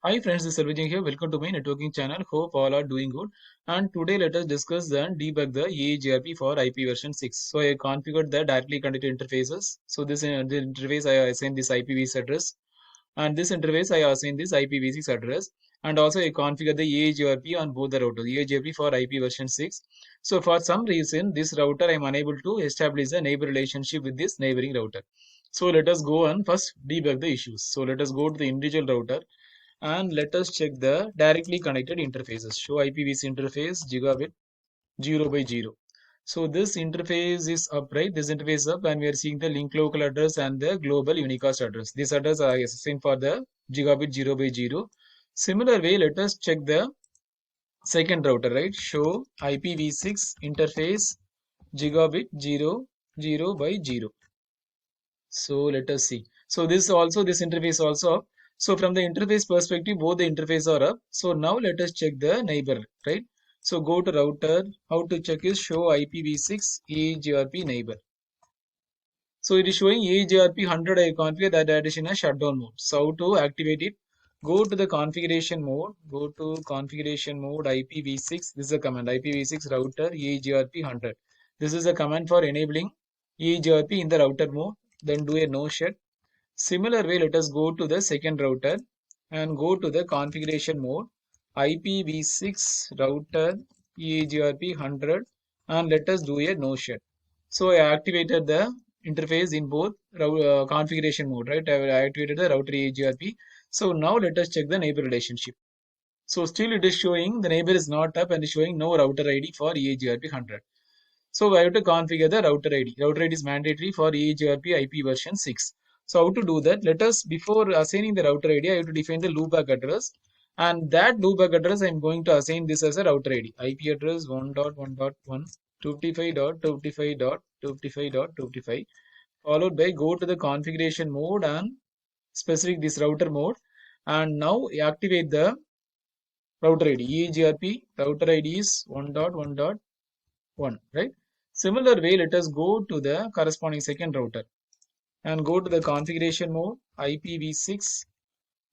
Hi friends, this is Sarvajin here. Welcome to my networking channel. Hope all are doing good. And today let us discuss and debug the EAGRP for IP version 6. So I configured the directly connected interfaces. So this the interface I assigned this IPv6 address, and this interface I assigned this IPv6 address. And also I configured the EAGRP on both the routers. EAGRP for IP version 6. So for some reason this router I am unable to establish a neighbor relationship with this neighboring router. So let us go and first debug the issues. So let us go to the individual router and let us check the directly connected interfaces. Show IPv6 interface gigabit 0 by 0. So this interface is up, right? This interface is up, and we are seeing the link local address and the global unicast address. This address are assigned for the gigabit 0 by 0. Similar way, let us check the second router, right? Show IPv6 interface gigabit 0 0 by 0. So let us see. So this interface also up. So from the interface perspective, both the interface are up. So now let us check the neighbor, right? So go to router. How to check is show IPv6 EAGRP neighbor. So it is showing EAGRP 100 I configure that is in a shutdown mode. So how to activate it? Go to the configuration mode. Go to configuration mode IPv6. This is a command IPv6 router EAGRP 100. This is a command for enabling EAGRP in the router mode. Then do a no shut. Similar way, let us go to the second router and go to the configuration mode IPv6 router EAGRP 100 and let us do a no shut. So I activated the interface in both configuration mode, right? I activated the router EAGRP. So now let us check the neighbor relationship. So still it is showing the neighbor is not up and is showing no router ID for EAGRP 100. So I have to configure the router ID. Router ID is mandatory for EAGRP IP version 6. So how to do that? Let us, before assigning the router ID, I have to define the loopback address. And that loopback address, I am going to assign this as a router ID. IP address 1.1.1, 255.255.255.255, followed by go to the configuration mode and specific this router mode. And now activate the router ID. EAGRP router ID is 1.1.1, right? Similar way, let us go to the corresponding second router and go to the configuration mode IPv6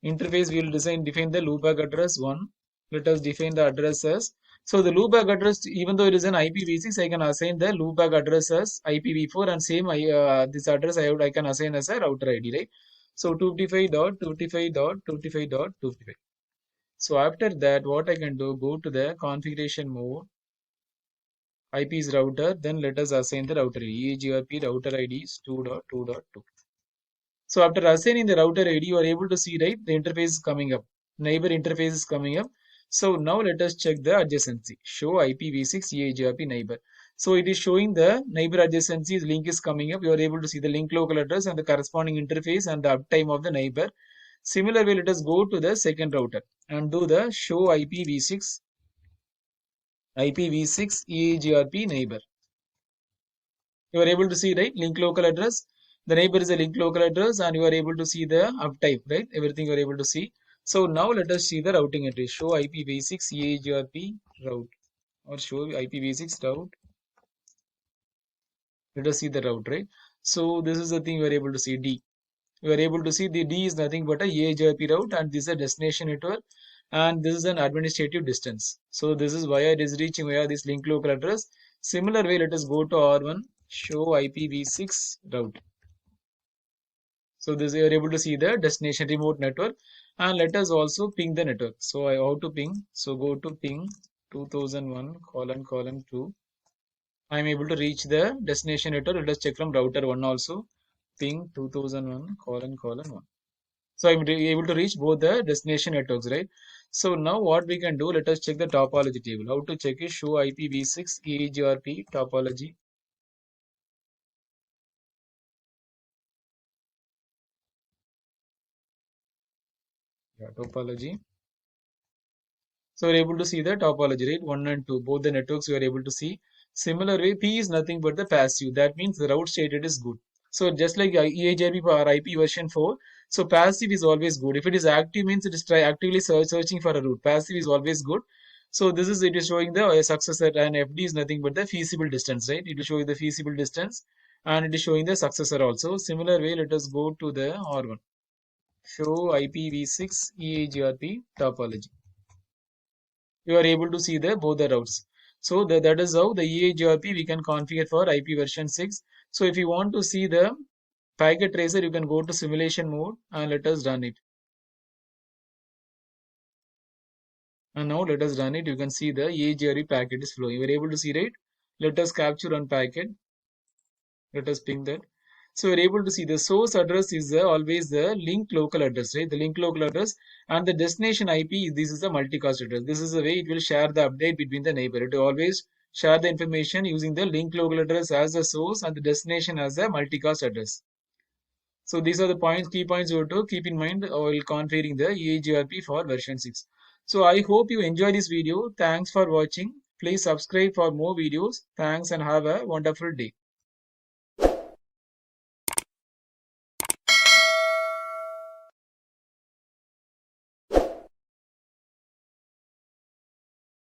interface. We will define the loopback address 1. Let us define the address as, so the loopback address, even though it is an IPv6, I can assign the loopback address as IPv4, and same this address I can assign as a router ID, right? So 255.255.255.255. So after that, what I can do, go to the configuration mode IP's router, then let us assign the router ID. EAGRP router ID is 2.2.2. So after assigning the router ID, you are able to see, right, the interface is coming up. Neighbor interface is coming up. So now let us check the adjacency. Show IPv6 EAGRP neighbor. So it is showing the neighbor adjacency link is coming up. You are able to see the link local address and the corresponding interface and the uptime of the neighbor. Similarly, let us go to the second router and do the show IPv6 EAGRP neighbor. You are able to see, right, link local address. The neighbor is a link local address, and you are able to see the uptime, right? Everything you are able to see. So now let us see the routing entry. Show IPv6 EAGRP route, or show IPv6 route. Let us see the route, right? So this is the thing you are able to see, D. You are able to see the D is nothing but a EAGRP route, and this is a destination network, and this is an administrative distance. So this is why it is reaching via this link local address. Similar way, let us go to R1, show IPv6 route. So this you are able to see the destination remote network, and let us also ping the network. So I how to ping. So go to ping 2001::2. I am able to reach the destination network. Let us check from router 1 also. Ping 2001::1. So I'm able to reach both the destination networks, right? So now what we can do, let us check the topology table. How to check is show IPv6 EAGRP topology. Yeah, topology. So we're able to see the topology, right? 1 and 2, both the networks we are able to see. Similar way, P is nothing but the passive. That means the route stated is good. So just like EAGRP or IP version 4, so passive is always good. If it is active, means it is actively searching for a route. Passive is always good. So this is, it is showing the successor, and FD is nothing but the feasible distance, right? It will show you the feasible distance, and it is showing the successor also. Similar way, let us go to the R1. show IPv6 EAGRP topology. You are able to see the both the routes. So that is how the EAGRP we can configure for IP version 6. So if you want to see the packet tracer, you can go to simulation mode and let us run it. And now let us run it. You can see the EAGRP packet is flowing. You are able to see, right? Let us capture one packet. Let us ping that. So you're able to see the source address is always the link local address, right? The link local address and the destination IP, this is the multicast address. This is the way it will share the update between the neighbor. It will always share the information using the link local address as the source and the destination as the multicast address. So these are the points, key points you have to keep in mind while configuring the EAGRP for version 6. So I hope you enjoy this video. Thanks for watching. Please subscribe for more videos. Thanks and have a wonderful day.